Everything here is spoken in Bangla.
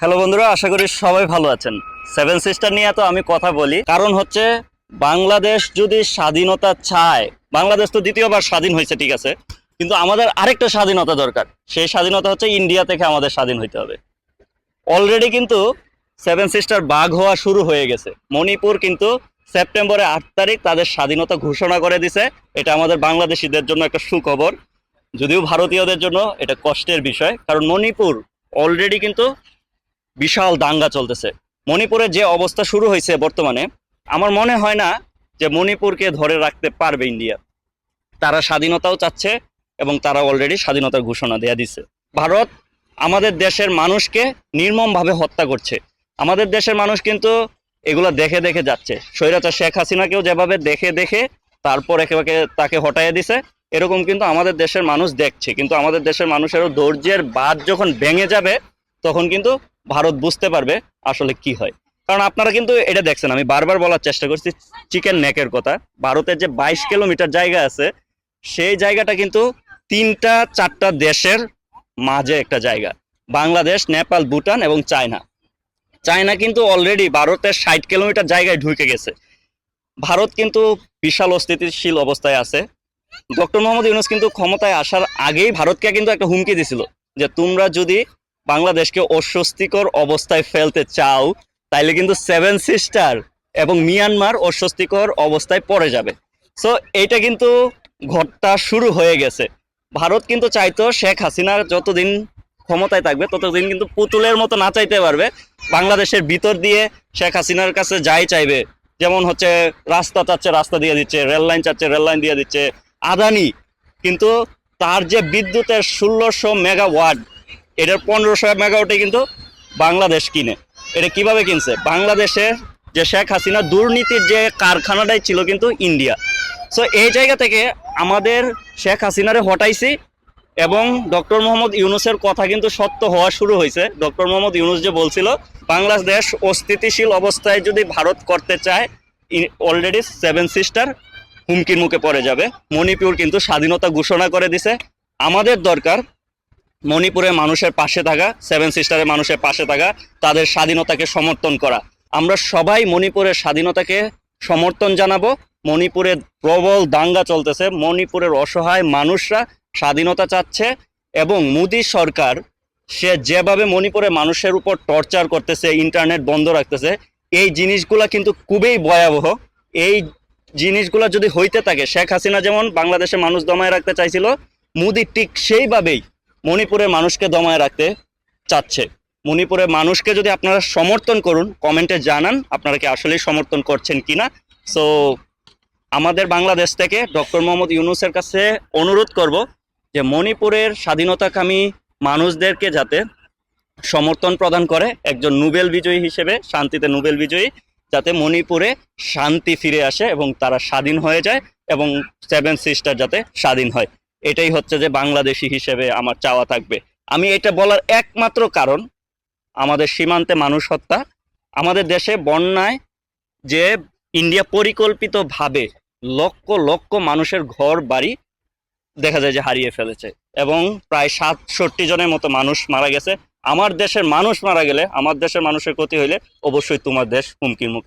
হ্যালো বন্ধুরা, আশা করি সবাই ভালো আছেন। সেভেন সিস্টার নিয়ে তো আমি কথা বলি, কারণ হচ্ছে বাংলাদেশ যদি স্বাধীনতা চায়, বাংলাদেশ তো দ্বিতীয়বার স্বাধীন হয়েছে, ঠিক আছে, কিন্তু আমাদের আরেকটা স্বাধীনতা দরকার। সেই স্বাধীনতা হচ্ছে ইন্ডিয়া থেকে আমাদের স্বাধীন হইতে হবে। অলরেডি কিন্তু সেভেন সিস্টার ভাগ হওয়া শুরু হয়ে গেছে। মণিপুর কিন্তু সেপ্টেম্বরের 8 তারিখ তাদের স্বাধীনতা ঘোষণা করে দিছে। এটা আমাদের বাংলাদেশিদের জন্য একটা সুখবর, যদিও ভারতীয়দের জন্য এটা কষ্টের বিষয়, কারণ মণিপুর অলরেডি কিন্তু বিশাল দাঙ্গা চলতেছে। মণিপুরের যে অবস্থা শুরু হয়েছে বর্তমানে, আমার মনে হয় না যে মণিপুরকে ধরে রাখতে পারবে ইন্ডিয়া। তারা স্বাধীনতাও চাচ্ছে এবং তারা অলরেডি স্বাধীনতার ঘোষণা দেয়া দিছে। ভারত আমাদের দেশের মানুষকে নির্মমভাবে হত্যা করছে। আমাদের দেশের মানুষ কিন্তু এগুলো দেখে দেখে যাচ্ছে। স্বৈরাচার শেখ হাসিনাকেও যেভাবে দেখে দেখে তারপর একেবারে তাকে হটাইয়া দিছে, এরকম কিন্তু আমাদের দেশের মানুষ দেখছে। কিন্তু আমাদের দেশের মানুষেরও ধৈর্যের বাঁধ যখন ভেঙে যাবে, তখন কিন্তু ভারত বুঝতে পারবে আসলে কি হয়। কারণ আপনারা কিন্তু এটা দেখছেন, আমি বারবার বলার চেষ্টা করছি চিকেন নেকের কথা। ভারতের যে 22 কিলোমিটার জায়গা আছে, সেই জায়গাটা কিন্তু 3-4টা দেশের মাঝে একটা জায়গা। বাংলাদেশ, নেপাল, ভুটান এবং চায়না। চায়না কিন্তু অলরেডি ভারতের 60 কিলোমিটার জায়গায় ঢুকে গেছে। ভারত কিন্তু বিশাল অস্থিতিশীল অবস্থায় আছে। ডক্টর মোহাম্মদ ইউনূস কিন্তু ক্ষমতায় আসার আগেই ভারতকে কিন্তু একটা হুমকি দিছিল যে তোমরা যদি বাংলাদেশকে অস্বস্তিকর অবস্থায় ফেলতে চাও, তাইলে কিন্তু সেভেন সিস্টার এবং মিয়ানমার অস্বস্তিকর অবস্থায় পড়ে যাবে। সো এইটা কিন্তু ঘটটা শুরু হয়ে গেছে। ভারত কিন্তু চাইতো শেখ হাসিনা যতদিন ক্ষমতায় থাকবে ততদিন কিন্তু পুতুলের মতো নাচাইতে পারবে। বাংলাদেশের ভিতর দিয়ে শেখ হাসিনার কাছে যাই চাইবে, যেমন হচ্ছে রাস্তা চাচ্ছে রাস্তা দিয়ে দিচ্ছে, রেল লাইন চাচ্ছে রেল লাইন দিয়ে দিচ্ছে। আদানি কিন্তু তার যে বিদ্যুতের 1600 মেগাওয়াট, এটার 1500 মেগাওয়াটে কিন্তু বাংলাদেশ কিনে। এটা কিভাবে কিনছে? বাংলাদেশের যে শেখ হাসিনা দুর্নীতির যে কারখানাটাই ছিল কিন্তু ইন্ডিয়া। সো এই জায়গা থেকে আমাদের শেখ হাসিনারে হটাইছি এবং ডক্টর মোহাম্মদ ইউনূসের কথা কিন্তু সত্য হওয়া শুরু হয়েছে। ডক্টর মোহাম্মদ ইউনূস যে বলছিল বাংলাদেশ অস্থিতিশীল অবস্থায় যদি ভারত করতে চায়, অলরেডি সেভেন সিস্টার হুমকির মুখে পড়ে যাবে। মণিপুর কিন্তু স্বাধীনতা ঘোষণা করে দিছে। আমাদের দরকার মণিপুরের মানুষের পাশে থাকা, সেভেন সিস্টারের মানুষের পাশে থাকা, তাদের স্বাধীনতাকে সমর্থন করা। আমরা সবাই মণিপুরের স্বাধীনতাকে সমর্থন জানাবো। মণিপুরে প্রবল দাঙ্গা চলতেছে, মণিপুরের অসহায় মানুষরা স্বাধীনতা চাচ্ছে এবং মোদী সরকার সে যেভাবে মণিপুরের মানুষের উপর টর্চার করতেছে, ইন্টারনেট বন্ধ রাখতেছে, এই জিনিসগুলা কিন্তু খুবই ভয়াবহ। এই জিনিসগুলা যদি হইতে থাকে, শেখ হাসিনা যেমন বাংলাদেশের মানুষ দমায় রাখতে চাইছিল, মোদী ঠিক সেইভাবেই মণিপুরের মানুষকে দমায় রাখতে চাচ্ছে। মণিপুরের মানুষকে যদি আপনারা সমর্থন করুন, কমেন্টে জানান আপনারা কি আসলেই সমর্থন করছেন কিনা। সো আমাদের বাংলাদেশ থেকে ডক্টর মোহাম্মদ ইউনূসের কাছে অনুরোধ করব যে মণিপুরের স্বাধীনতাকামী মানুষদেরকে যাতে সমর্থন প্রদান করে, একজন নোবেল বিজয়ী হিসেবে, শান্তিতে নোবেল বিজয়ী, যাতে মণিপুরে শান্তি ফিরে আসে এবং তারা স্বাধীন হয়ে যায় এবং সেভেন সিস্টার যাতে স্বাধীন হয়। এটাই হচ্ছে যে বাংলাদেশি হিসেবে আমার চাওয়া থাকবে। আমি এটা বলার একমাত্র কারণ, আমাদের সীমান্তে মানুষ হত্যা, আমাদের দেশে বন্যায় যে ইন্ডিয়া পরিকল্পিতভাবে লক্ষ লক্ষ মানুষের ঘর বাড়ি দেখা যায় যে হারিয়ে ফেলেছে এবং প্রায় 67 জনের মতো মানুষ মারা গেছে। আমার দেশের মানুষ মারা গেলে, আমার দেশের মানুষের ক্ষতি হইলে অবশ্যই তোমার দেশ হুমকির মুখে